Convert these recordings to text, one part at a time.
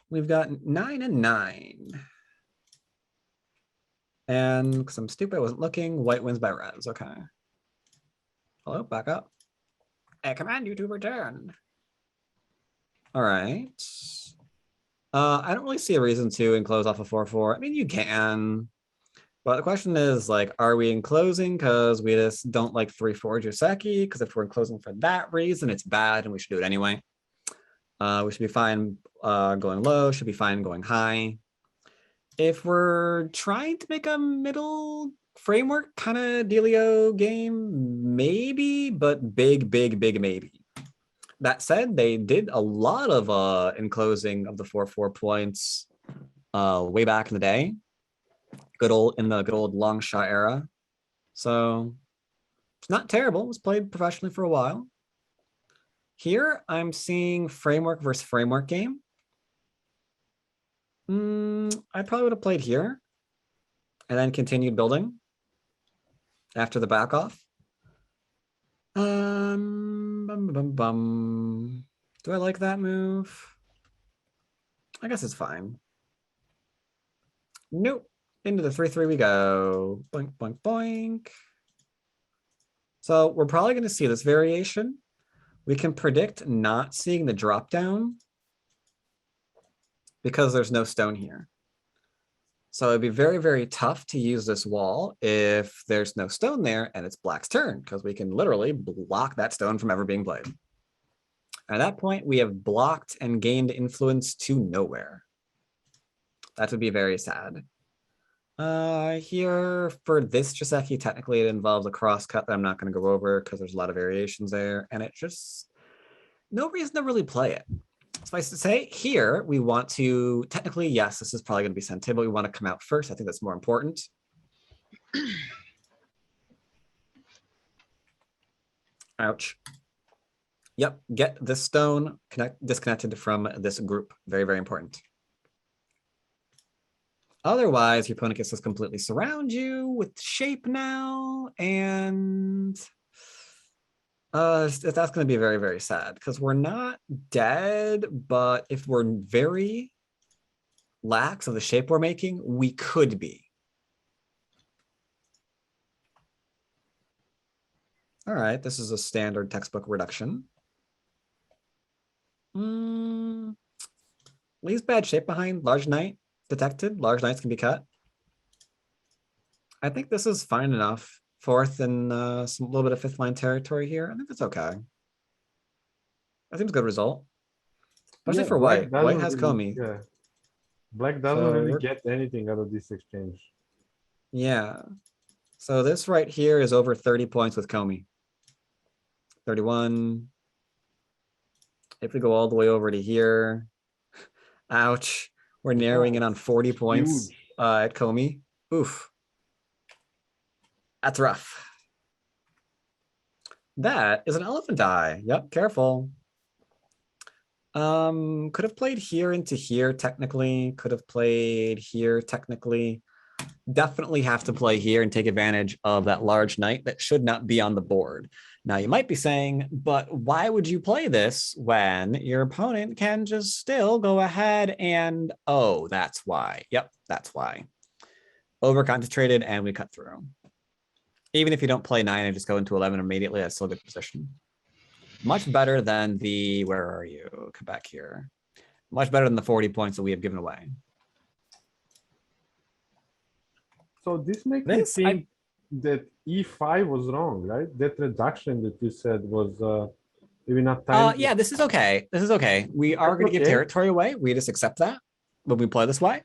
We've got 9 and 9. And because I'm stupid, I wasn't looking. White wins by res. Okay. Hello, back up. I command you to return. All right. I don't really see a reason to enclose off a 4-4. I mean, you can. But the question is, like, are we enclosing because we just don't like 3-4 Joseki? Because if we're enclosing for that reason, it's bad and we should do it anyway. We should be fine going low, should be fine going high. If we're trying to make a middle framework kind of dealio game, maybe, but big maybe. That said, they did a lot of enclosing of the 4-4 points way back in the day. Good old long shot era. So it's not terrible. It was played professionally for a while. Here I'm seeing framework versus framework game. I probably would have played here and then continued building after the back off. Do I like that move? I guess it's fine. Nope. Into the 3-3 we go. Boink, boink, boink. So we're probably going to see this variation. We can predict not seeing the drop down because there's no stone here. So it'd be very tough to use this wall if there's no stone there and it's black's turn, because we can literally block that stone from ever being played. At that point, we have blocked and gained influence to nowhere. That would be very sad. Here for this Joseki, technically it involves a crosscut that I'm not going to go over because there's a lot of variations there, and it just no reason to really play it. Suffice to say, here we want to technically, yes, this is probably going to be sent but we want to come out first. I think that's more important. Ouch. Yep, get this stone disconnected from this group. Very important. Otherwise, your opponent gets to completely surround you with shape now, and that's going to be very sad because we're not dead, but if we're very lax of the shape we're making, we could be. All right, this is a standard textbook reduction. Leaves bad shape behind. Large knight detected. Large knights can be cut. I think this is fine enough. Fourth and some little bit of fifth line territory here. I think that's okay. That seems a good result. Especially for white. White has really, Komi. Yeah. Black doesn't really get anything out of this exchange. Yeah. So this right here is over 30 points with Komi. 31. If we go all the way over to here, ouch. We're narrowing in on 40 points at Komi. Oof. That's rough. That is an elephant eye. Yep, careful. Could have played here into here technically. Could have played here technically. Definitely have to play here and take advantage of that large knight that should not be on the board. Now you might be saying, but why would you play this when your opponent can just still go ahead and, oh, that's why. Yep, that's why. Over concentrated and we cut through. Even if you don't play 9 and just go into 11 immediately, that's still a good position. Much better than the, where are you? Come back here. Much better than the 40 points that we have given away. So this makes me think that E5 was wrong, right? That reduction that you said was maybe not time. Yeah, this is okay. This is okay. We are going to give territory away. We just accept that when we play this way.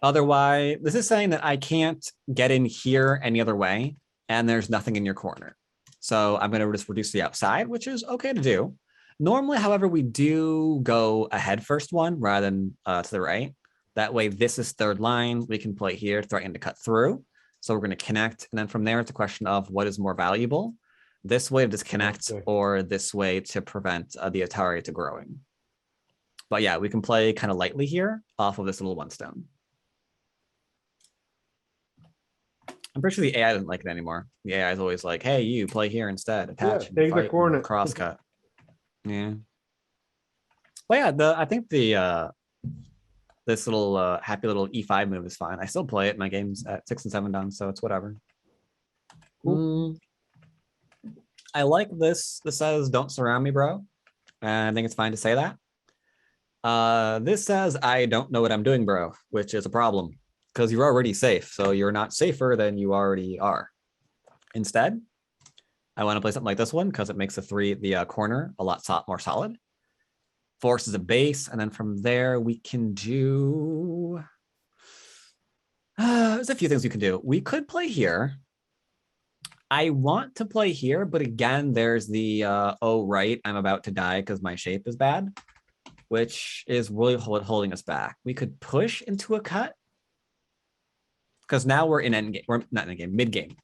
Otherwise, this is saying that I can't get in here any other way, and there's nothing in your corner. So I'm going to just reduce the outside, which is okay to do. Normally, however, we do go ahead first one rather than to the right. That way, this is third line. We can play here, threatening to cut through. So we're going to connect. And then from there, it's a question of what is more valuable. This way to disconnect or this way to prevent the Atari to growing. But yeah, we can play kind of lightly here off of this little one stone. I'm pretty sure the AI doesn't like it anymore. The AI is always like, hey, you play here instead. Attach, take the corner. Cross cut. Yeah. But yeah, I think the this little happy little e5 move is fine. I still play it in my games at 6 and 7 done, so it's whatever. Cool. I like this. This says don't surround me, bro. And I think it's fine to say that. This says I don't know what I'm doing, bro, which is a problem because you're already safe. So you're not safer than you already are. Instead, I want to play something like this one because it makes the corner a lot more solid. Forces a base, and then from there we can do. There's a few things we can do. We could play here. I want to play here, but again, there's the oh right, I'm about to die because my shape is bad, which is really holding us back. We could push into a cut because now we're in endgame. We're not in endgame, mid game.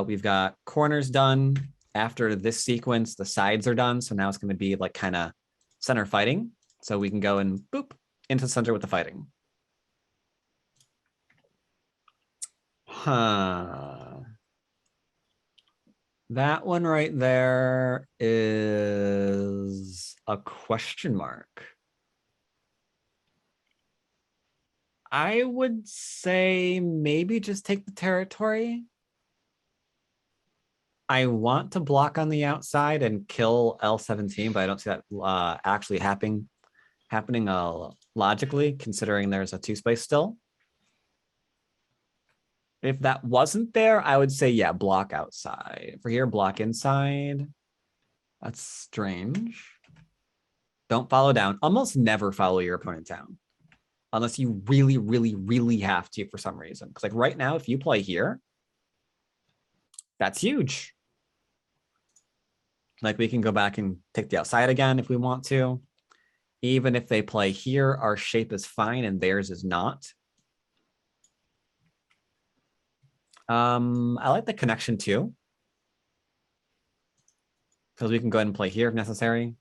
We've got corners done. After this sequence, the sides are done. So now it's going to be like kind of center fighting. So we can go and boop into the center with the fighting. Huh. That one right there is a question mark. I would say maybe just take the territory. I want to block on the outside and kill L17, but I don't see that actually happening logically, considering there's a 2-space still. If that wasn't there, I would say, yeah, block outside. For here, block inside. That's strange. Don't follow down. Almost never follow your opponent down. Unless you really, really, really have to for some reason. Because like right now, if you play here, that's huge. Like we can go back and take the outside again if we want to. Even if they play here, our shape is fine and theirs is not. I like the connection too. Because we can go ahead and play here if necessary.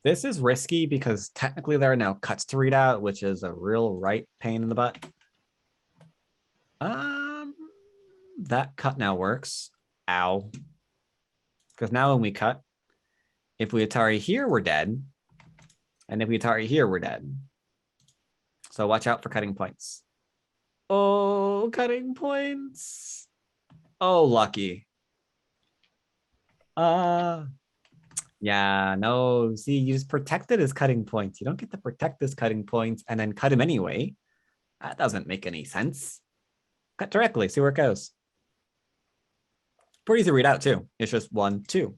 This is risky because technically there are now cuts to read out, which is a real right pain in the butt. That cut now works. Ow. Because now when we cut, if we Atari here, we're dead. And if we Atari here, we're dead. So watch out for cutting points. Oh, cutting points. Oh, lucky. Yeah, no. See, you just protected his cutting points. You don't get to protect his cutting points and then cut him anyway. That doesn't make any sense. Cut directly, see where it goes. Pretty easy to read out too. It's just 1, 2,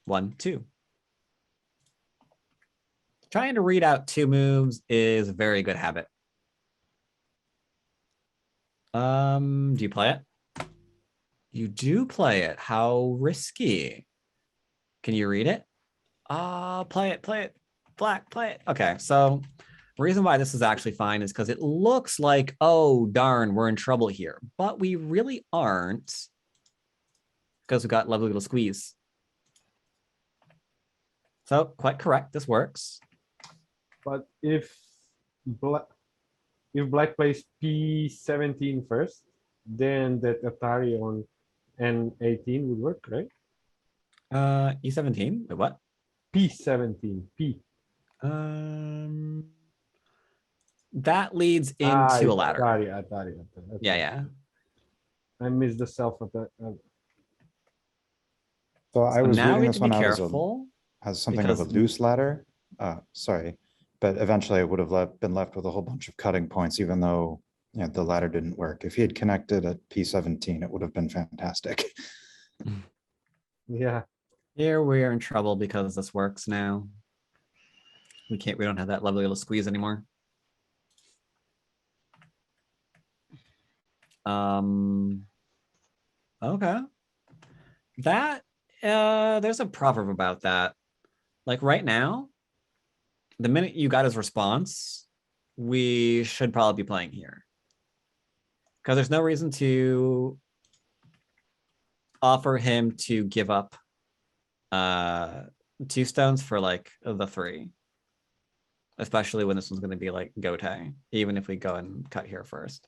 1, 2. Trying to read out 2 moves is a very good habit. Do you play it? You do play it. How risky. Can you read it? Play it. Black, play it. Okay, so the reason why this is actually fine is because it looks like, oh, darn, we're in trouble here. But we really aren't. Because we got lovely little squeeze. So quite correct, this works. But if black plays P17 first, then that Atari on N18 would work, right? E17, wait, what? P17, P. That leads into a ladder. Atari. Yeah. I missed the self attack. So I was now reading we this have to be one careful. as something of a because- loose ladder. Sorry, but eventually it would have been left with a whole bunch of cutting points, even though the ladder didn't work. If he had connected at P17, it would have been fantastic. Yeah. Here we are in trouble because this works now. We don't have that lovely little squeeze anymore. Okay. That there's a proverb about that. Like right now, the minute you got his response, we should probably be playing here. Because there's no reason to offer him to give up 2 stones for like the 3. Especially when this one's going to be like Gote, even if we go and cut here first.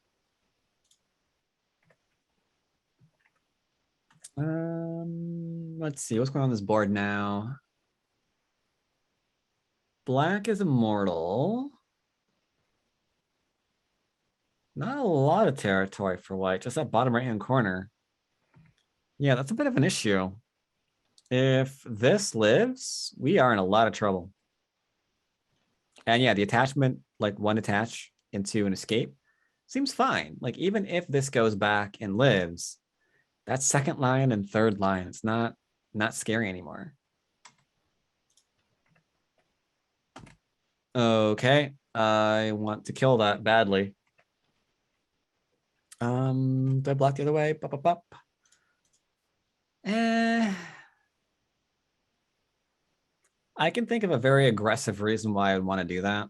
Let's see what's going on this board now. Black is immortal. Not a lot of territory for white, just that bottom right-hand corner. Yeah, that's a bit of an issue. If this lives, we are in a lot of trouble. And yeah, the attachment, like one attach into an escape, seems fine. Like even if this goes back and lives, that second line and third line, it's not scary anymore. Okay, I want to kill that badly. Do I block the other way? Bup, bup, bup. I can think of a very aggressive reason why I would want to do that.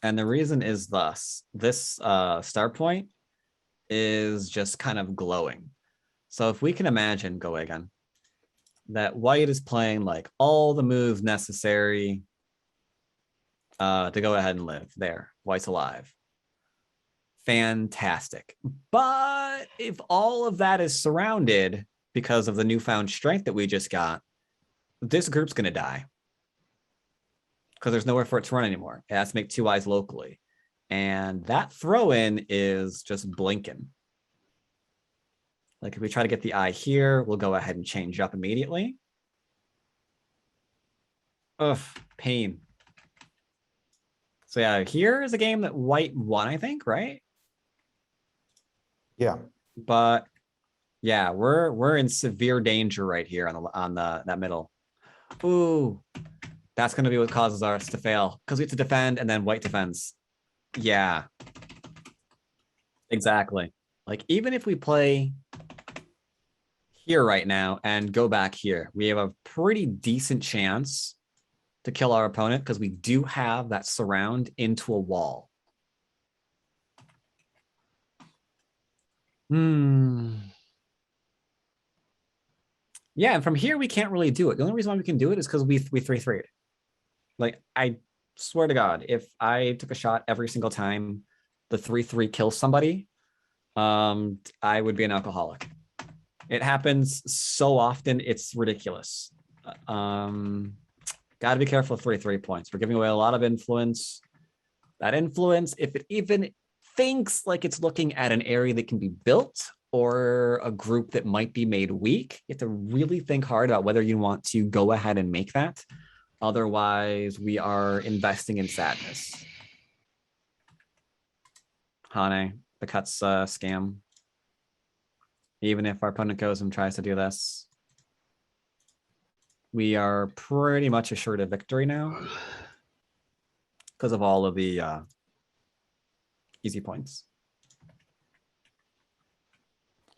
And the reason is thus. This star point is just kind of glowing. So if we can imagine, go again, that white is playing like all the moves necessary to go ahead and live. There, white's alive. Fantastic. But if all of that is surrounded because of the newfound strength that we just got, this group's going to die because there's nowhere for it to run anymore. It has to make 2 eyes locally. And that throw-in is just blinking. Like if we try to get the eye here, we'll go ahead and change up immediately. Ugh, pain. So yeah, here is a game that white won, I think, right? Yeah. But yeah, we're in severe danger right here on that middle. Ooh, that's gonna be what causes us to fail because we have to defend and then white defends. Yeah, exactly. Like even if we play here right now and go back here, we have a pretty decent chance to kill our opponent because we do have that surround into a wall. Yeah, and from here we can't really do it. The only reason why we can do it is because we 3-3'd. Like I swear to God, if I took a shot every single time the 3-3 kills somebody, I would be an alcoholic. It happens so often, it's ridiculous. Gotta be careful of 3-3 points. We're giving away a lot of influence. That influence, if it even thinks like it's looking at an area that can be built or a group that might be made weak, you have to really think hard about whether you want to go ahead and make that. Otherwise, we are investing in sadness. Hane, the cuts scam. Even if our opponent goes and tries to do this, we are pretty much assured of victory now because of all of the easy points.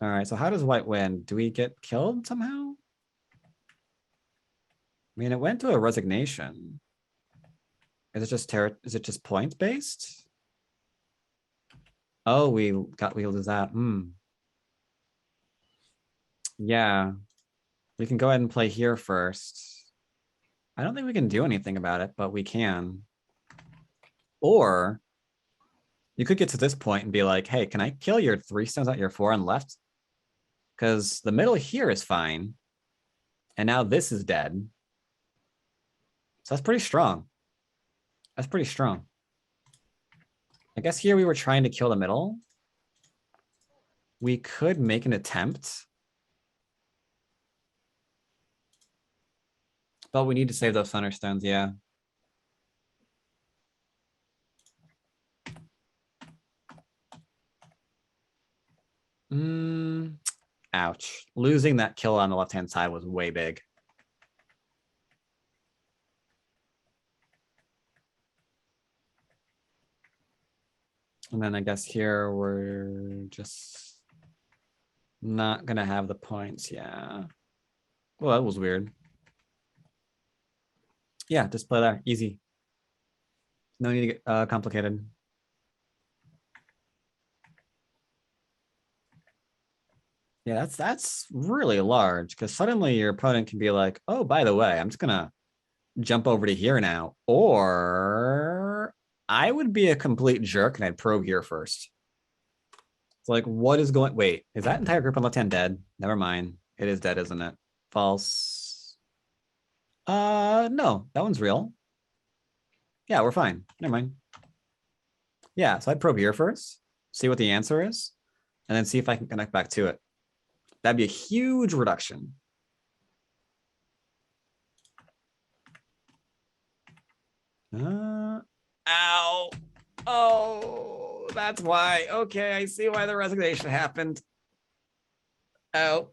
All right, so how does white win? Do we get killed somehow? I mean, it went to a resignation. Is it just point based? Oh, we lose that. Yeah, we can go ahead and play here first. I don't think we can do anything about it, but we can. Or you could get to this point and be like, hey, can I kill your 3 stones out your 4 on left? Because the middle here is fine. And now this is dead. So that's pretty strong. That's pretty strong. I guess here we were trying to kill the middle. We could make an attempt. But we need to save those thunderstones, yeah. Ouch. Losing that kill on the left-hand side was way big. And then I guess here we're just not gonna have the points, yeah. Well, that was weird. Yeah, just play there, easy. No need to get complicated. Yeah, that's really large because suddenly your opponent can be like, oh, by the way, I'm just gonna jump over to here now. Or I would be a complete jerk and I'd probe here first. It's like, what is going, wait, is that entire group on left hand dead? Never mind. It is dead, isn't it? False. No, that one's real. Yeah, we're fine. Never mind. Yeah, so I'd probe here first, see what the answer is, and then see if I can connect back to it. That'd be a huge reduction. Ow. Oh, that's why. Okay, I see why the resignation happened. Oh.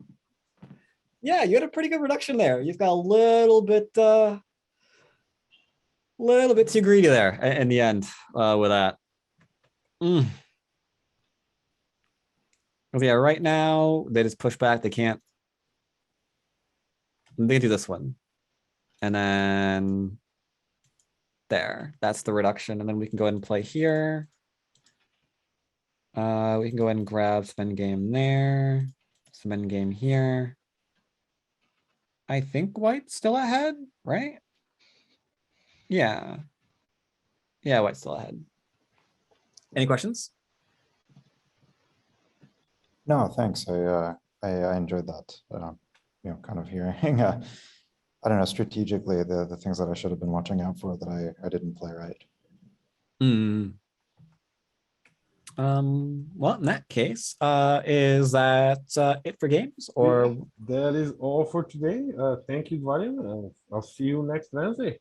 Yeah, you had a pretty good reduction there. You've got a little bit too greedy there in the end with that. Because yeah, right now they just push back. They can't. They do this one. And then there. That's the reduction. And then we can go ahead and play here. We can go ahead and grab some endgame there. Some endgame here. I think white's still ahead, right? Yeah. Yeah, white's still ahead. Any questions? No, thanks. I enjoyed that. You know, kind of hearing, I don't know, strategically, the things that I should have been watching out for that I didn't play right. Well, in that case, is that it for games or? That is all for today. Thank you, Dwayne. I'll see you next Wednesday.